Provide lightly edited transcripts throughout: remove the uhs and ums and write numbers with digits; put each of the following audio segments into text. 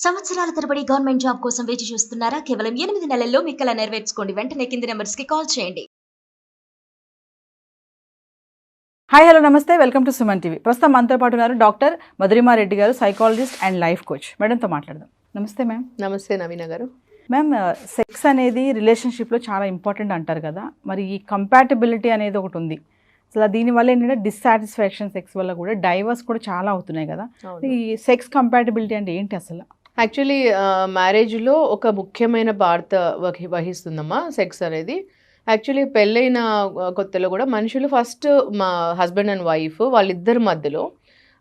సంవత్సరాల తరబడి government job కోసం వేచి చూస్తున్నారా? కేవలం 8 నెలల్లో మీ కల నెరవేర్చుకోండి. వెంటనే కింది నంబర్స్‌కి కాల్ చేయండి. హాయ్ హలో నమస్తే వెల్కమ్ టు సుమన్ టీవీ. ప్రస్తుతం మనతో పాటు ఉన్నారు డాక్టర్ మధురిమారెడ్డి గారు, సైకాలజిస్ట్ అండ్ లైఫ్ కోచ్. మేడంతో మాట్లాడదాం. నమస్తే మ్యామ్. నమస్తే నవీన గారు. మ్యామ్, సెక్స్ అనేది రిలేషన్షిప్లో చాలా ఇంపార్టెంట్ అంటారు కదా, మరి ఈ కంపాటబిలిటీ అనేది ఒకటి ఉంది. అసలు దీనివల్ల ఏంటంటే డిస్సాటిస్ఫాక్షన్ సెక్స్ వల్ల కూడా డైవర్స్ కూడా చాలా అవుతున్నాయి కదా. ఈ సెక్స్ కంపాటబిలిటీ అంటే ఏంటి అసలు? యాక్చువల్లీ మ్యారేజ్లో ఒక ముఖ్యమైన పాత్ర వహిస్తుందమ్మా సెక్స్ అనేది. యాక్చువల్లీ పెళ్ళైన కొత్తలో కూడా మనుషులు ఫస్ట్ మా హస్బెండ్ అండ్ వైఫ్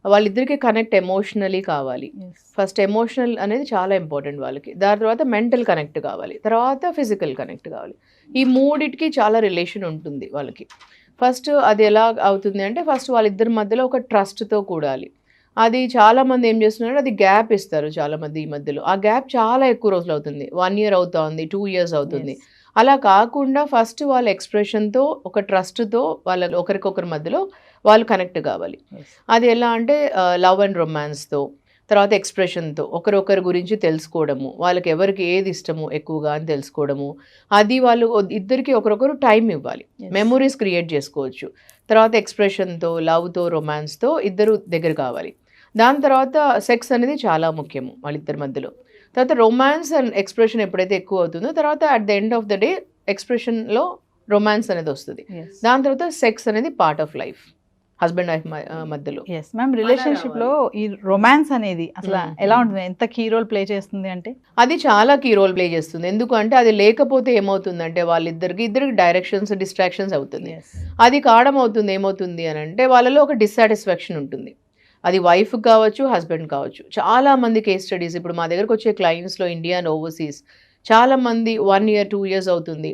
వాళ్ళిద్దరికి కనెక్ట్ ఎమోషనలీ కావాలి. ఫస్ట్ ఎమోషనల్ అనేది చాలా ఇంపార్టెంట్ వాళ్ళకి. దాని తర్వాత మెంటల్ కనెక్ట్ కావాలి, తర్వాత ఫిజికల్ కనెక్ట్ కావాలి. ఈ మూడిటికి చాలా రిలేషన్ ఉంటుంది వాళ్ళకి. ఫస్ట్ అది ఎలా అవుతుంది అంటే ఫస్ట్ వాళ్ళిద్దరి మధ్యలో ఒక ట్రస్ట్తో కూడాలి. అది చాలామంది ఏం చేస్తున్నారు, అది గ్యాప్ ఇస్తారు చాలామంది ఈ మధ్యలో. ఆ గ్యాప్ చాలా ఎక్కువ రోజులు అవుతుంది, 1 year అవుతుంది, 2 years అవుతుంది. అలా కాకుండా ఫస్ట్ వాళ్ళ ఎక్స్ప్రెషన్తో ఒక ట్రస్ట్తో వాళ్ళ ఒకరికొకరి మధ్యలో వాళ్ళు కనెక్ట్ కావాలి. అది ఎలా అంటే లవ్ అండ్ రొమాన్స్తో, తర్వాత ఎక్స్ప్రెషన్తో ఒకరొకరి గురించి తెలుసుకోవడము, వాళ్ళకి ఎవరికి ఏది ఇష్టము ఎక్కువగా అని తెలుసుకోవడము. అది వాళ్ళు ఇద్దరికి ఒకరొకరు టైం ఇవ్వాలి, మెమొరీస్ క్రియేట్ చేసుకోవచ్చు. తర్వాత ఎక్స్ప్రెషన్తో, లవ్తో, రొమాన్స్తో ఇద్దరు దగ్గర కావాలి. దాని తర్వాత సెక్స్ అనేది చాలా ముఖ్యము వాళ్ళిద్దరి మధ్యలో. తర్వాత రొమాన్స్ అండ్ ఎక్స్ప్రెషన్ ఎప్పుడైతే ఎక్కువ అవుతుందో తర్వాత at the end of the day ఎక్స్ప్రెషన్లో రొమాన్స్ అనేది వస్తుంది. దాని తర్వాత సెక్స్ అనేది part of life husband wife మధ్యలో. ఎస్ మ్యామ్, రిలేషన్షిప్లో ఈ రొమాన్స్ అనేది అసలు ఎలా ఉంటుంది, ఎంత కీ రోల్ ప్లే చేస్తుంది అంటే? అది చాలా కీ రోల్ ప్లే చేస్తుంది. ఎందుకంటే అది లేకపోతే ఏమవుతుందంటే ఇద్దరికి డైరెక్షన్స్ డిస్ట్రాక్షన్స్ అవుతుంది. అది కారణం అవుతుంది ఏమవుతుంది అని అంటే వాళ్ళలో ఒక డిస్సాటిస్ఫాక్షన్ ఉంటుంది. అది వైఫ్ కావచ్చు, హస్బెండ్ కావచ్చు. చాలామంది కేస్ స్టడీస్ ఇప్పుడు మా దగ్గరకు వచ్చే క్లయింట్స్లో ఇండియా అండ్ ఓవర్సీస్ చాలామంది 1 year 2 years అవుతుంది.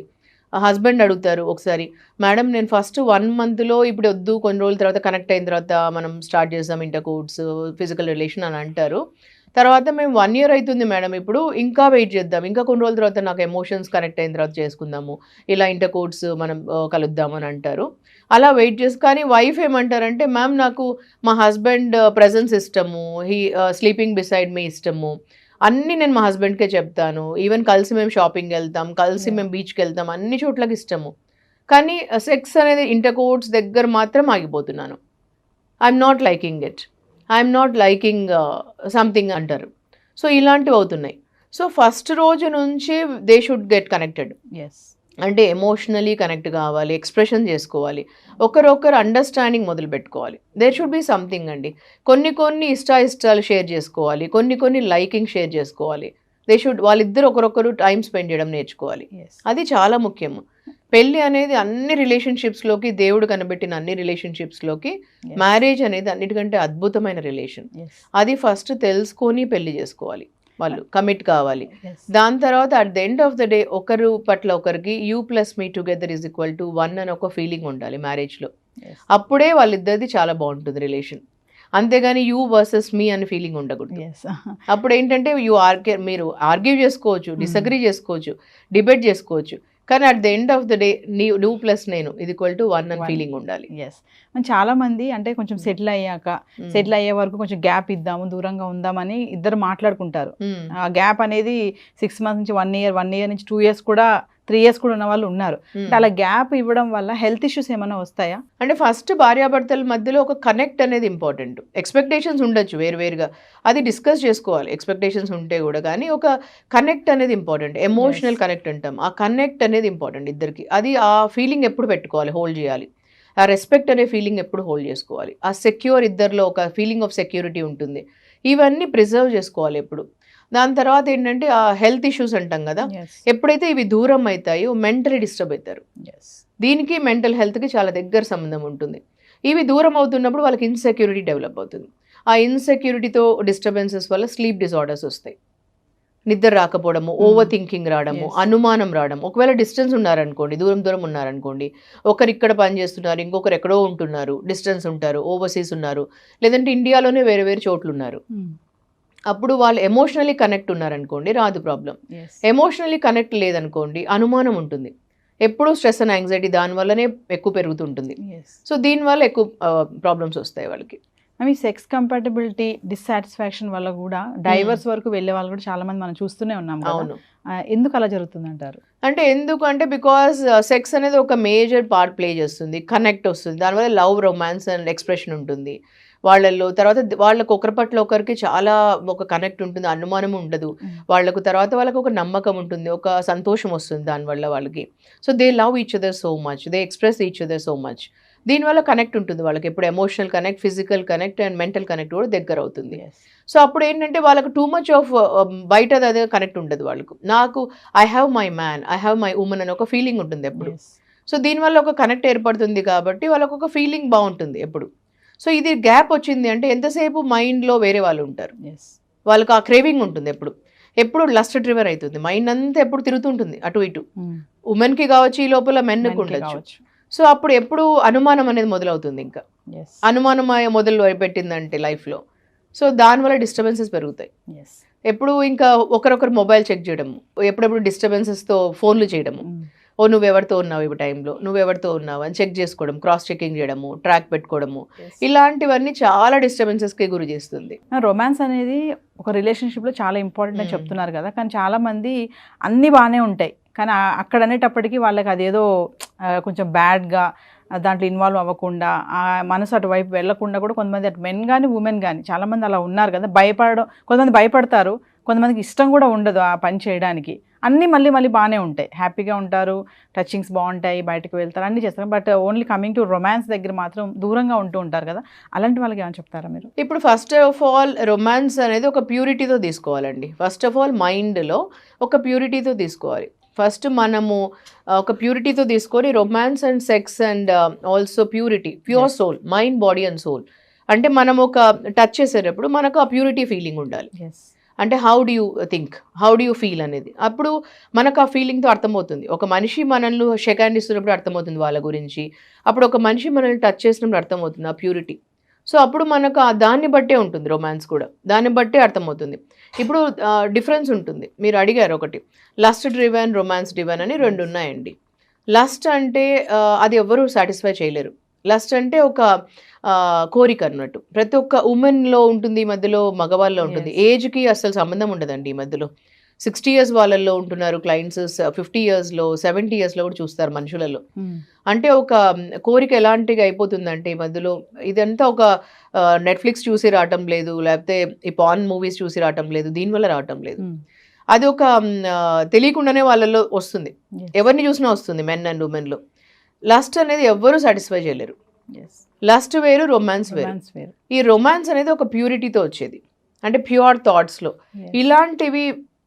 హస్బెండ్ అడుగుతారు ఒకసారి, మేడం నేను ఫస్ట్ 1 monthలో ఇప్పుడు వద్దు, కొన్ని రోజుల తర్వాత కనెక్ట్ అయిన తర్వాత మనం స్టార్ట్ చేద్దాం ఇంటర్కోర్స్, ఫిజికల్ రిలేషన్ అని అంటారు. తర్వాత మేము 1 year అవుతుంది మేడం, ఇప్పుడు ఇంకా వెయిట్ చేద్దాం, ఇంకా కొన్ని రోజుల తర్వాత నాకు ఎమోషన్స్ కనెక్ట్ అయిన తర్వాత చేసుకుందాము, ఇలా ఇంటర్కోర్స్ మనం కలుద్దామని అంటారు. అలా వెయిట్ చేసి, కానీ వైఫ్ ఏమంటారంటే మ్యామ్ నాకు మా హస్బెండ్ ప్రెజెన్స్ ఇష్టము, స్లీపింగ్ బిసైడ్ మీ ఇష్టము, అన్నీ నేను మా హస్బెండ్కే చెప్తాను, ఈవెన్ కలిసి మేము షాపింగ్కి వెళ్తాం, కలిసి మేము బీచ్కి వెళ్తాం, అన్ని చోట్లకి ఇష్టము, కానీ సెక్స్ అనేది ఇంటర్కోర్స్ దగ్గర మాత్రం ఆగిపోతున్నాను, I'm not liking it, I'm not liking something అంటారు. సో ఇలాంటివి అవుతున్నాయి. సో ఫస్ట్ రోజు నుంచి they should get connected. Yes, అంటే ఎమోషనలీ కనెక్ట్ కావాలి, ఎక్స్ప్రెషన్ చేసుకోవాలి, ఒకరొకరు అండర్స్టాండింగ్ మొదలు పెట్టుకోవాలి. దేర్ షుడ్ బి సంథింగ్ అండి. కొన్ని ఇష్టాలు షేర్ చేసుకోవాలి, కొన్ని లైకింగ్ షేర్ చేసుకోవాలి. వాళ్ళిద్దరు ఒకరొకరు టైం స్పెండ్ చేయడం నేర్చుకోవాలి. అది చాలా ముఖ్యము. పెళ్ళి అనేది అన్ని రిలేషన్షిప్స్లోకి, దేవుడు కనబెట్టిన అన్ని రిలేషన్షిప్స్లోకి మ్యారేజ్ అనేది అన్నిటికంటే అద్భుతమైన రిలేషన్. అది ఫస్ట్ తెలుసుకొని పెళ్లి చేసుకోవాలి, వాళ్ళు కమిట్ కావాలి. దాని తర్వాత at the end of the day ఒకరు పట్ల ఒకరికి U+me టుగెదర్ =1 అని ఒక ఫీలింగ్ ఉండాలి మ్యారేజ్లో. అప్పుడే వాళ్ళిద్దరిది చాలా బాగుంటుంది రిలేషన్. అంతేగాని యూ వర్సెస్ మీ అని ఫీలింగ్ ఉండకూడదు. అప్పుడు ఏంటంటే మీరు ఆర్గ్యూ చేసుకోవచ్చు, డిసగ్రీ చేసుకోవచ్చు, డిబేట్ చేసుకోవచ్చు, కానీ at the end of the day నువ్వు ప్లస్ నేను =1 అని ఫీలింగ్ ఉండాలి. ఎస్, చాలా మంది అంటే కొంచెం సెటిల్ అయ్యే వరకు కొంచెం గ్యాప్ ఇద్దాము, దూరంగా ఉందామని ఇద్దరు మాట్లాడుకుంటారు. ఆ గ్యాప్ అనేది 6 months నుంచి 1 year నుంచి 2 years కూడా 3 years కూడా ఉన్న వాళ్ళు ఉన్నారు. అలా గ్యాప్ ఇవ్వడం వల్ల హెల్త్ ఇష్యూస్ ఏమైనా వస్తాయా? అంటే ఫస్ట్ భార్యాభర్తల మధ్యలో ఒక కనెక్ట్ అనేది ఇంపార్టెంట్. ఎక్స్పెక్టేషన్స్ ఉండొచ్చు వేరువేరుగా, అది డిస్కస్ చేసుకోవాలి ఎక్స్పెక్టేషన్స్ ఉంటే కూడా, కానీ ఒక కనెక్ట్ అనేది ఇంపార్టెంట్. ఎమోషనల్ కనెక్ట్ అంటాం, ఆ కనెక్ట్ అనేది ఇంపార్టెంట్ ఇద్దరికి. అది ఆ ఫీలింగ్ ఎప్పుడు పెట్టుకోవాలి, హోల్డ్ చేయాలి. ఆ రెస్పెక్ట్ అనే ఫీలింగ్ ఎప్పుడు హోల్డ్ చేసుకోవాలి. ఆ సెక్యూర్, ఇద్దరిలో ఒక ఫీలింగ్ ఆఫ్ సెక్యూరిటీ ఉంటుంది. ఇవన్నీ ప్రిజర్వ్ చేసుకోవాలి ఎప్పుడు. దాని తర్వాత ఏంటంటే ఆ హెల్త్ ఇష్యూస్ అంటాం కదా, ఎప్పుడైతే ఇవి దూరం అవుతాయో మెంటలీ డిస్టర్బ్ అవుతారు. దీనికి మెంటల్ హెల్త్కి చాలా దగ్గర సంబంధం ఉంటుంది. ఇవి దూరం అవుతున్నప్పుడు వాళ్ళకి ఇన్సెక్యూరిటీ డెవలప్ అవుతుంది. ఆ ఇన్సెక్యూరిటీతో డిస్టర్బెన్సెస్ వల్ల స్లీప్ డిజార్డర్స్ వస్తాయి, నిద్ర రాకపోవడము, ఓవర్ థింకింగ్ రావడము, అనుమానం రావడం. ఒకవేళ డిస్టెన్స్ ఉన్నారనుకోండి, దూరం ఉన్నారనుకోండి, ఒకరు ఇక్కడ పని చేస్తున్నారు, ఇంకొకరు ఎక్కడో ఉంటున్నారు, డిస్టెన్స్ ఉంటారు, ఓవర్సీస్ ఉన్నారు, లేదంటే ఇండియాలోనే వేరే చోట్లు ఉన్నారు, అప్పుడు వాళ్ళు ఎమోషనలీ కనెక్ట్ ఉన్నారనుకోండి రాదు ప్రాబ్లం. ఎమోషనలీ కనెక్ట్ లేదనుకోండి అనుమానం ఉంటుంది, ఎప్పుడూ స్ట్రెస్ అండ్ యాంగ్జైటీ దానివల్లనే ఎక్కువ పెరుగుతుంటుంది. సో దీనివల్ల ఎక్కువ ప్రాబ్లమ్స్ వస్తాయి వాళ్ళకి. అవి సెక్స్ కంపాటబిలిటీ డిస్సాటిస్ఫాక్షన్ వల్ల కూడా డైవర్స్ వరకు వెళ్ళే వాళ్ళు కూడా చాలా మంది మనం చూస్తూనే ఉన్నాం కదా. అవును. ఎందుకు అలా జరుగుతుంది అంటారు? అంటే ఎందుకంటే బికాస్ సెక్స్ అనేది ఒక మేజర్ పార్ట్ ప్లే చేస్తుంది, కనెక్ట్ వస్తుంది, దానివల్ల లవ్, రొమాన్స్ అండ్ ఎక్స్ప్రెషన్ ఉంటుంది వాళ్ళల్లో. తర్వాత వాళ్ళకు ఒకరి పట్ల ఒకరికి చాలా ఒక కనెక్ట్ ఉంటుంది, అనుమానం ఉండదు వాళ్ళకు. తర్వాత వాళ్ళకు ఒక నమ్మకం ఉంటుంది, ఒక సంతోషం వస్తుంది దానివల్ల వాళ్ళకి. So they love each other so much, they express each other so much. దీనివల్ల కనెక్ట్ ఉంటుంది వాళ్ళకి, ఎప్పుడు emotional connect, physical connect and mental connect కూడా దగ్గర అవుతుంది. సో అప్పుడు ఏంటంటే వాళ్ళకు టూ మచ్ ఆఫ్ బయట అదే కనెక్ట్ ఉండదు వాళ్ళకు. నాకు I have my man, I have my women అని ఒక ఫీలింగ్ ఉంటుంది ఎప్పుడు. సో దీనివల్ల ఒక కనెక్ట్ ఏర్పడుతుంది కాబట్టి వాళ్ళకు ఒక ఫీలింగ్ బాగుంటుంది ఎప్పుడు. సో ఇది గ్యాప్ వచ్చింది అంటే ఎంతసేపు మైండ్లో వేరే వాళ్ళు ఉంటారు, వాళ్ళకి ఆ క్రేవింగ్ ఉంటుంది ఎప్పుడు. ఎప్పుడు లస్ట్ డ్రివర్ అవుతుంది మైండ్ అంతా, ఎప్పుడు తిరుగుతుంటుంది అటు ఇటు. ఉమెన్కి కావచ్చు, ఈ లోపల మెన్కి ఉండొచ్చు. సో అప్పుడు ఎప్పుడు అనుమానం అనేది మొదలవుతుంది, ఇంకా అనుమానం మొదలు పెట్టిందంటే లైఫ్లో. సో దానివల్ల డిస్టర్బెన్సెస్ పెరుగుతాయి. ఎప్పుడు ఇంకా ఒకరొకరు మొబైల్ చెక్ చేయడము, ఎప్పుడెప్పుడు డిస్టర్బెన్సెస్తో ఫోన్లు చేయడము. ఓ నువ్వెవరితో ఉన్నావు ఈ టైంలో, నువ్వెవరితో ఉన్నావు అని చెక్ చేసుకోవడం, క్రాస్ చెకింగ్ చేయడము, ట్రాక్ పెట్టుకోవడము, ఇలాంటివన్నీ చాలా డిస్టర్బెన్సెస్కి గురి చేస్తుంది. రొమాన్స్ అనేది ఒక రిలేషన్షిప్లో చాలా ఇంపార్టెంట్ అని చెప్తున్నారు కదా, కానీ చాలా మంది అన్నీ బాగానే ఉంటాయి, కానీ అక్కడ అనేటప్పటికీ వాళ్ళకి అదేదో కొంచెం బ్యాడ్గా దాంట్లో ఇన్వాల్వ్ అవ్వకుండా, ఆ మనసు అటువైపు వెళ్లకుండా కూడా కొంతమంది, అటు మెన్ కానీ ఉమెన్ కానీ చాలామంది అలా ఉన్నారు కదా. కొంతమంది భయపడతారు, కొంతమందికి ఇష్టం కూడా ఉండదు ఆ పని చేయడానికి. అన్నీ మళ్ళీ బాగానే ఉంటాయి, హ్యాపీగా ఉంటారు, టచింగ్స్ బాగుంటాయి, బయటకు వెళ్తారు, అన్నీ చేస్తారు. But only coming to romance దగ్గర మాత్రం దూరంగా ఉంటూ ఉంటారు కదా. అలాంటి వాళ్ళకి ఏమైనా చెప్తారా మీరు? ఇప్పుడు ఫస్ట్ ఆఫ్ ఆల్ రొమాన్స్ అనేది ఒక ప్యూరిటీతో తీసుకోవాలండి. ఫస్ట్ ఆఫ్ ఆల్ మైండ్లో ఒక ప్యూరిటీతో తీసుకోవాలి. ఫస్ట్ మనము ఒక ప్యూరిటీతో తీసుకొని romance and sex and also purity, pure soul, mind, body and soul. అంటే మనం ఒక టచ్ చేసేటప్పుడు మనకు ఆ ప్యూరిటీ ఫీలింగ్ ఉండాలి. అంటే how do you think, how do you feel అనేది అప్పుడు మనకు ఆ ఫీలింగ్తో అర్థమవుతుంది. ఒక మనిషి మనల్ని షేక్ హ్యాండ్ ఇస్తున్నప్పుడు అర్థమవుతుంది వాళ్ళ గురించి, అప్పుడు ఒక మనిషి మనల్ని టచ్ చేసినప్పుడు అర్థమవుతుంది ఆ ప్యూరిటీ. సో అప్పుడు మనకు దాన్ని బట్టే ఉంటుంది రొమాన్స్ కూడా, దాన్ని బట్టే అర్థమవుతుంది. ఇప్పుడు డిఫరెన్స్ ఉంటుంది. మీరు అడిగారు ఒకటి, లస్ట్ డ్రివెన్, రొమాన్స్ డ్రివెన్ అని రెండు ఉన్నాయండి. లస్ట్ అంటే అది ఎవ్వరూ సాటిస్ఫై చేయలేరు. లస్ట్ అంటే ఒక కోరిక అన్నట్టు. ప్రతి ఒక్క ఉమెన్లో ఉంటుంది, ఈ మధ్యలో మగవాళ్ళలో ఉంటుంది. ఏజ్కి అసలు సంబంధం ఉండదండి. ఈ మధ్యలో 60 years వాళ్ళల్లో ఉంటున్నారు క్లయింట్స్, 50 yearsలో, 70 yearsలో కూడా చూస్తారు మనుషులలో. అంటే ఒక కోరిక ఎలాంటిగా అయిపోతుందంటే ఈ మధ్యలో ఇదంతా ఒక నెట్ఫ్లిక్స్ చూసి రావటం లేదు, లేకపోతే ఈ పాన్ మూవీస్ చూసి రావటం లేదు, దీనివల్ల రావటం లేదు. అది ఒక తెలియకుండానే వాళ్ళలో వస్తుంది, ఎవరిని చూసినా వస్తుంది, మెన్ అండ్ ఉమెన్లో. లస్ట్ అనేది ఎవ్వరూ సాటిస్ఫై చేయలేరు. లస్ట్ వేరు, రొమాన్స్ వేరు. ఈ రొమాన్స్ అనేది ఒక ప్యూరిటీతో వచ్చేది, అంటే ప్యూర్ థాట్స్లో. ఇలాంటివి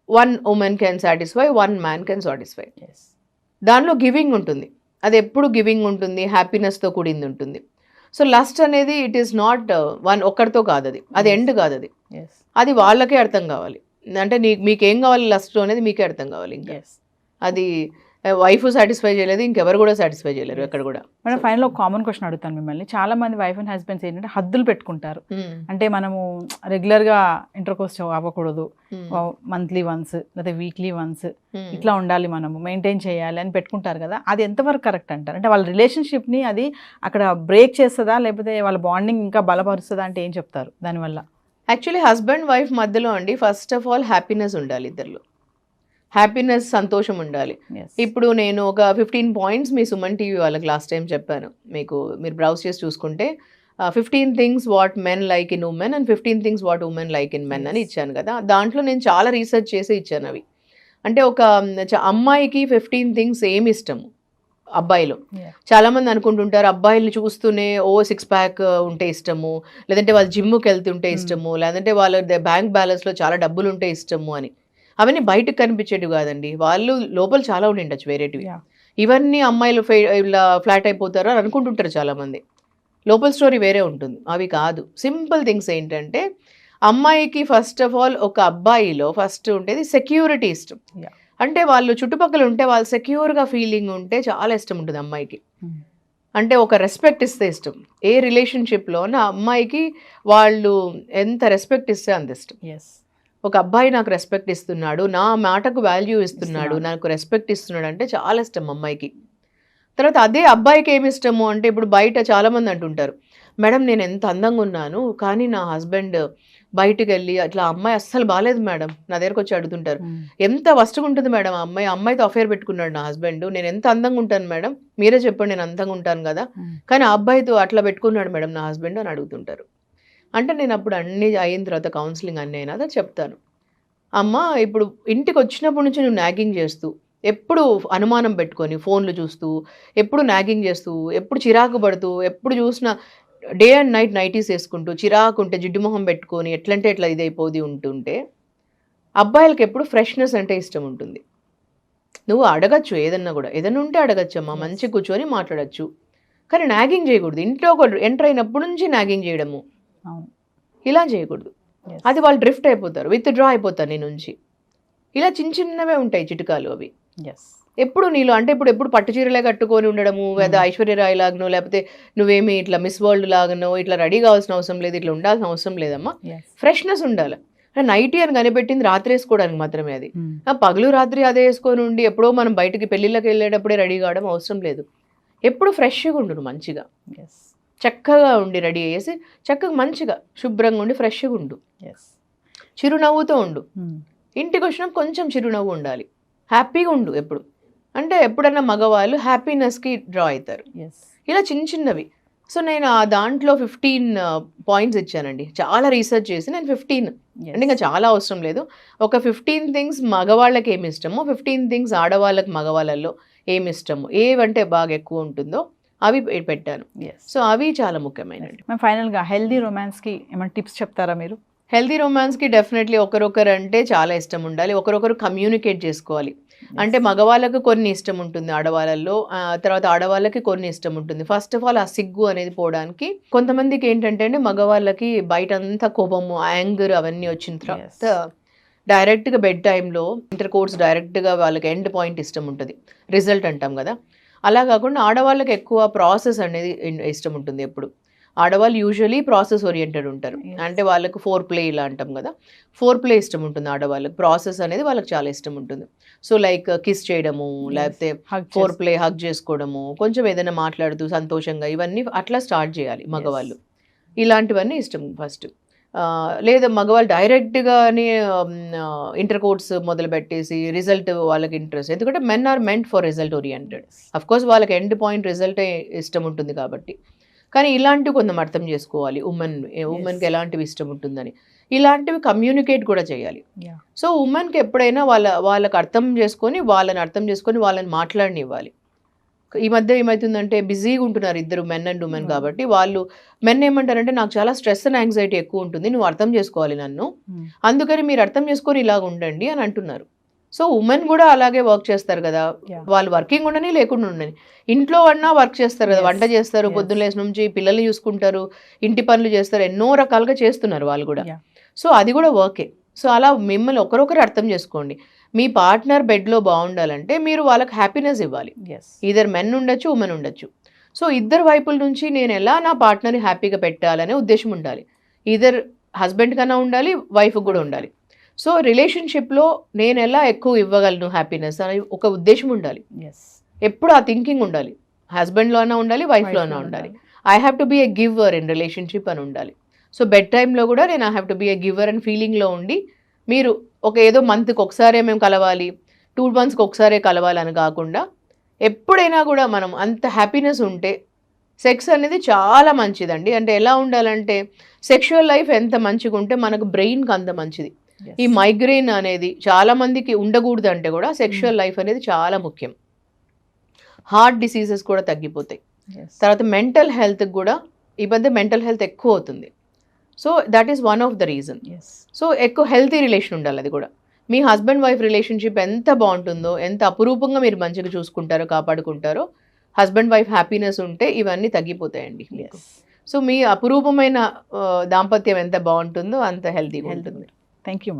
one women can satisfy, one man can satisfy. దానిలో గివింగ్ ఉంటుంది, అది ఎప్పుడు గివింగ్ ఉంటుంది, హ్యాపీనెస్తో కూడింది ఉంటుంది. సో లస్ట్ అనేది ఇట్ ఈస్ నాట్ వన్ ఒక్కరితో కాదు, అది ఎండ్ కాదు, అది వాళ్ళకే అర్థం కావాలి. అంటే మీకేం కావాలి లస్ట్లో అనేది మీకే అర్థం కావాలి. ఇంకా అది వైఫ్ సాటిస్ఫై చేయలేదు, ఇంకెవరు కూడా సాటిస్ఫై చేయలేరు ఎక్కడ కూడా. మేడం ఫైనల్ ఒక కామన్ క్వశ్చన్ అడుగుతాను మిమ్మల్ని. చాలా మంది వైఫ్ అండ్ హస్బెండ్స్ ఏంటంటే హద్దులు పెట్టుకుంటారు. అంటే మనము రెగ్యులర్గా ఇంటర్కోర్స్ అవ్వకూడదు, మంత్లీ వన్స్ లేదా వీక్లీ వన్స్ ఇట్లా ఉండాలి, మనము మెయింటైన్ చేయాలి అని పెట్టుకుంటారు కదా. అది ఎంతవరకు కరెక్ట్ అంటారు? అంటే వాళ్ళ రిలేషన్షిప్ని అది అక్కడ బ్రేక్ చేస్తుందా, లేకపోతే వాళ్ళ బాండింగ్ ఇంకా బలపరుస్తుందా అంటే ఏం చెప్తారు దానివల్ల? యాక్చువల్లీ హస్బెండ్ వైఫ్ మధ్యలో అండి ఫస్ట్ ఆఫ్ ఆల్ హ్యాపీనెస్ ఉండాలి, ఇద్దరిలో హ్యాపీనెస్, సంతోషం ఉండాలి. ఇప్పుడు నేను ఒక 15 points మీ సుమన్ టీవీ వాళ్ళకి లాస్ట్ టైం చెప్పాను, మీరు బ్రౌజ్ చేసి చూసుకుంటే 15 things what men like in women and 15 things what women like in men అని ఇచ్చాను కదా. దాంట్లో నేను చాలా రీసెర్చ్ చేసి ఇచ్చాను అవి. అంటే ఒక అమ్మాయికి 15 things ఏమి ఇష్టము అబ్బాయిలో. చాలా మంది అనుకుంటుంటారు అబ్బాయిల్ని చూస్తూనే 6 pack ఉంటే ఇష్టము, లేదంటే వాళ్ళు జిమ్కి వెళ్తుంటే ఇష్టము, లేదంటే వాళ్ళ బ్యాంక్ బ్యాలెన్స్లో చాలా డబ్బులు ఉంటే ఇష్టము అని. అవన్నీ బయటకు కనిపించేటివి కాదండి, వాళ్ళు లోపల చాలా ఉండి ఉండొచ్చు వేరేటివి. ఇవన్నీ అమ్మాయిలు ఇలా ఫ్లాట్ అయిపోతారు అని అనుకుంటుంటారు చాలామంది, లోపల స్టోరీ వేరే ఉంటుంది. అవి కాదు, సింపుల్ థింగ్స్ ఏంటంటే అమ్మాయికి ఫస్ట్ ఆఫ్ ఆల్ ఒక అబ్బాయిలో ఫస్ట్ ఉండేది సెక్యూరిటీ ఇష్టం. అంటే వాళ్ళు చుట్టుపక్కల ఉంటే వాళ్ళు సెక్యూర్గా ఫీలింగ్ ఉంటే చాలా ఇష్టం ఉంటుంది అమ్మాయికి. అంటే ఒక రెస్పెక్ట్ ఇస్తే ఇష్టం. ఏ రిలేషన్షిప్లో ఉన్న అమ్మాయికి వాళ్ళు ఎంత రెస్పెక్ట్ ఇస్తే అంత ఇష్టం. ఒక అబ్బాయి నాకు రెస్పెక్ట్ ఇస్తున్నాడు, నా మాటకు వాల్యూ ఇస్తున్నాడు, నాకు రెస్పెక్ట్ ఇస్తున్నాడు అంటే చాలా ఇష్టం అమ్మాయికి. తర్వాత అదే అబ్బాయికి ఏమి ఇష్టము అంటే ఇప్పుడు బయట చాలామంది అంటుంటారు, మేడం నేను ఎంత అందంగా ఉన్నాను కానీ నా హస్బెండ్ బయటికి వెళ్ళి అట్లా అమ్మాయి అస్సలు బాగాలేదు మేడం నా దగ్గరకు వచ్చి అడుగుతుంటారు, ఎంత వస్తుగా ఉంటుంది మేడం ఆ అమ్మాయితో అఫేర్ పెట్టుకున్నాడు నా హస్బెండ్, నేను ఎంత అందంగా ఉంటాను మేడం, మీరే చెప్పండి నేను అందంగా ఉంటాను కదా, కానీ ఆ అబ్బాయితో అట్లా పెట్టుకున్నాడు మేడం నా హస్బెండ్ అని అడుగుతుంటారు. అంటే నేను అప్పుడు అన్ని అయిన తర్వాత కౌన్సిలింగ్ అన్నీ అయినా చెప్తాను, అమ్మ ఇప్పుడు ఇంటికి వచ్చినప్పటి నుంచి నువ్వు నాగింగ్ చేస్తూ ఎప్పుడు అనుమానం పెట్టుకొని ఫోన్లు చూస్తూ ఎప్పుడు నాగింగ్ చేస్తూ ఎప్పుడు చిరాకు పడుతూ ఎప్పుడు చూసినా డే అండ్ నైట్ నైటీస్ వేసుకుంటూ చిరాకు ఉంటే జిడ్డు మొహం పెట్టుకొని ఎట్లంటే ఎట్లా ఇదైపోది ఉంటుంటే అబ్బాయిలకి ఎప్పుడు ఫ్రెష్నెస్ అంటే ఇష్టం ఉంటుంది. నువ్వు అడగచ్చు ఏదన్నా కూడా, ఏదన్నా ఉంటే అడగచ్చమ్మా, మంచి కూర్చొని మాట్లాడచ్చు, కానీ నాగింగ్ చేయకూడదు. ఇంట్లో ఒక ఎంటర్ అయినప్పటి నుంచి నాగింగ్ చేయడము ఇలా చేయకూడదు. అది వాళ్ళు డ్రిఫ్ట్ అయిపోతారు, విత్ డ్రా అయిపోతారు నీ నుంచి. ఇలా చిన్న చిన్నవే ఉంటాయి చిట్కాలు అవి. ఎప్పుడు నీలో అంటే ఎప్పుడు పట్టు చీరలే కట్టుకొని ఉండడము, లేదా ఐశ్వర్య రాయ్ లాగనో లేకపోతే నువ్వేమి ఇట్లా మిస్ వరల్డ్ లాగనో ఇట్లా రెడీ కావాల్సిన అవసరం లేదు, ఇట్లా ఉండాల్సిన అవసరం లేదమ్మా. ఫ్రెష్నెస్ ఉండాలి. నైటీ అని కనిపెట్టింది రాత్రి వేసుకోవడానికి మాత్రమే, అది పగలు రాత్రి అదే వేసుకొని ఉండి ఎప్పుడో మనం బయటికి పెళ్ళిళ్ళకి వెళ్ళేటప్పుడే రెడీ కావడం అవసరం లేదు. ఎప్పుడు ఫ్రెష్గా ఉండు, మంచిగా చక్కగా ఉండి రెడీ చేసి చక్కగా మంచిగా శుభ్రంగా ఉండి ఫ్రెష్గా ఉండు, చిరునవ్వుతో ఉండు. ఇంటికి వచ్చినప్పుడు కొంచెం చిరునవ్వు ఉండాలి, హ్యాపీగా ఉండు ఎప్పుడు. అంటే ఎప్పుడన్నా మగవాళ్ళు హ్యాపీనెస్కి డ్రా అవుతారు. ఇలా చిన్న చిన్నవి. సో నేను ఆ దాంట్లో 15 పాయింట్స్ ఇచ్చానండి. చాలా రీసెర్చ్ చేసి నేను 15 అంటే ఇంకా చాలా అవసరం లేదు, ఒక 15 థింగ్స్ మగవాళ్ళకి ఏమి ఇష్టమో 15 థింగ్స్ ఆడవాళ్ళకి మగవాళ్ళల్లో ఏమి ఇష్టమో ఏవంటే బాగా ఎక్కువ ఉంటుందో అవి పెట్టాను. సో అవి చాలా ముఖ్యమైనవి. ఫైనల్గా హెల్దీ రొమాన్స్కి ఏమైనా టిప్స్ చెప్తారా మీరు? హెల్దీ రొమాన్స్కి డెఫినెట్లీ ఒకరొకరు అంటే చాలా ఇష్టం ఉండాలి, ఒకరొకరు కమ్యూనికేట్ చేసుకోవాలి. అంటే మగవాళ్ళకు కొన్ని ఇష్టం ఉంటుంది ఆడవాళ్ళల్లో, తర్వాత ఆడవాళ్ళకి కొన్ని ఇష్టం ఉంటుంది. ఫస్ట్ ఆఫ్ ఆల్ ఆ సిగ్గు అనేది పోవడానికి కొంతమందికి ఏంటంటే అండి మగవాళ్ళకి బయట అంతా కోపము యాంగర్ అవన్నీ వచ్చిన తర్వాత డైరెక్ట్గా బెడ్ టైంలో ఇంటర్ కోర్స్ డైరెక్ట్గా వాళ్ళకి ఎండ్ పాయింట్ ఇష్టం ఉంటుంది, రిజల్ట్ అంటాం కదా. అలా కాకుండా ఆడవాళ్ళకి ఎక్కువ ప్రాసెస్ అనేది ఇష్టం ఉంటుంది. ఎప్పుడు ఆడవాళ్ళు యూజువలీ ప్రాసెస్ ఓరియంటెడ్ ఉంటారు, అంటే వాళ్ళకు 4 ఇలా అంటాం కదా, 4 ఇష్టం ఉంటుంది ఆడవాళ్ళకి. ప్రాసెస్ అనేది వాళ్ళకి చాలా ఇష్టం ఉంటుంది. సో లైక్ కిస్ చేయడము, లేకపోతే 4 హగ్ చేసుకోవడము, కొంచెం ఏదైనా మాట్లాడుతూ సంతోషంగా, ఇవన్నీ అట్లా స్టార్ట్ చేయాలి మగవాళ్ళు. ఇలాంటివన్నీ ఇష్టం ఫస్ట్. లేదా మగవాళ్ళు డైరెక్ట్గానే ఇంటర్ కోర్స్ మొదలు పెట్టేసి రిజల్ట్ వాళ్ళకి ఇంట్రెస్ట్, ఎందుకంటే men are meant for result oriented. Of course వాళ్ళకి ఎండ్ పాయింట్ రిజల్టే ఇష్టం ఉంటుంది కాబట్టి, కానీ ఇలాంటివి కొంచెం అర్థం చేసుకోవాలి. ఉమెన్కి ఎలాంటివి ఇష్టం ఉంటుందని ఇలాంటివి కమ్యూనికేట్ కూడా చేయాలి. సో ఉమెన్కి ఎప్పుడైనా వాళ్ళకి అర్థం చేసుకొని వాళ్ళని మాట్లాడనివ్వాలి. ఈ మధ్య ఏమవుతుందంటే బిజీగా ఉంటున్నారు ఇద్దరు, మెన్ అండ్ ఉమెన్. కాబట్టి వాళ్ళు మెన్ ఏమంటారంటే నాకు చాలా స్ట్రెస్ అండ్ యాంగ్జైటీ ఎక్కువ ఉంటుంది, నువ్వు అర్థం చేసుకోవాలి నన్ను, అందుకని మీరు అర్థం చేసుకొని ఇలాగ ఉండండి అని అంటున్నారు. సో ఉమెన్ కూడా అలాగే వర్క్ చేస్తారు కదా, వాళ్ళు వర్కింగ్ ఉండని లేకుండా ఉండని, ఇంట్లో అన్నా వర్క్ చేస్తారు కదా, వంట చేస్తారు, పొద్దున్న లేసి నుంచి పిల్లల్ని చూసుకుంటారు, ఇంటి పనులు చేస్తారు, ఎన్నో రకాలుగా చేస్తున్నారు వాళ్ళు కూడా. సో అది కూడా వర్కే. సో అలా మిమ్మల్ని ఒకరొకరు అర్థం చేసుకోండి. మీ పార్ట్నర్ బెడ్లో బాగుండాలంటే మీరు వాళ్ళకి హ్యాపీనెస్ ఇవ్వాలి. ఈధర్ మెన్ ఉండొచ్చు, ఉమెన్ ఉండొచ్చు. సో ఇద్దరు వైపుల నుంచి నేను ఎలా నా పార్ట్నర్ని హ్యాపీగా పెట్టాలనే ఉద్దేశం ఉండాలి. ఈధర్ హస్బెండ్ కన్నా ఉండాలి, వైఫ్కి కూడా ఉండాలి. సో రిలేషన్షిప్లో నేను ఎలా ఎక్కువ ఇవ్వగలను హ్యాపీనెస్ అని ఒక ఉద్దేశం ఉండాలి. ఎప్పుడు ఆ థింకింగ్ ఉండాలి. హస్బెండ్లో అయినా ఉండాలి, వైఫ్లో అయినా ఉండాలి. I have to be a giver in relationship అని ఉండాలి. సో బెడ్ టైంలో కూడా నేను I have to be a giver and ఫీలింగ్లో ఉండి, మీరు ఏదో మంత్కి ఒకసారే మేము కలవాలి, 2 monthsకి ఒకసారే కలవాలని కాకుండా ఎప్పుడైనా కూడా మనం అంత హ్యాపీనెస్ ఉంటే సెక్స్ అనేది చాలా మంచిదండి. అంటే ఎలా ఉండాలంటే సెక్షువల్ లైఫ్ ఎంత మంచిగా ఉంటే మనకు బ్రెయిన్కి అంత మంచిది. ఈ మైగ్రేన్ అనేది చాలా మందికి ఉండకూడదు, అంటే కూడా సెక్షువల్ లైఫ్ అనేది చాలా ముఖ్యం. హార్ట్ డిసీజెస్ కూడా తగ్గిపోతాయి. తర్వాత మెంటల్ హెల్త్కి కూడా ఈ మధ్య మెంటల్ హెల్త్ ఎక్కువ అవుతుంది. So that is one of the reason. So ఎక్కువ హెల్తీ రిలేషన్ ఉండాలి. అది కూడా మీ హస్బెండ్ వైఫ్ రిలేషన్షిప్ ఎంత బాగుంటుందో, ఎంత అపురూపంగా మీరు మంచిగా చూసుకుంటారో, కాపాడుకుంటారో, హస్బెండ్ వైఫ్ హ్యాపీనెస్ ఉంటే ఇవన్నీ తగ్గిపోతాయండి. సో మీ అపురూపమైన దాంపత్యం ఎంత బాగుంటుందో అంత హెల్తీగా ఉంటుంది. Thank you.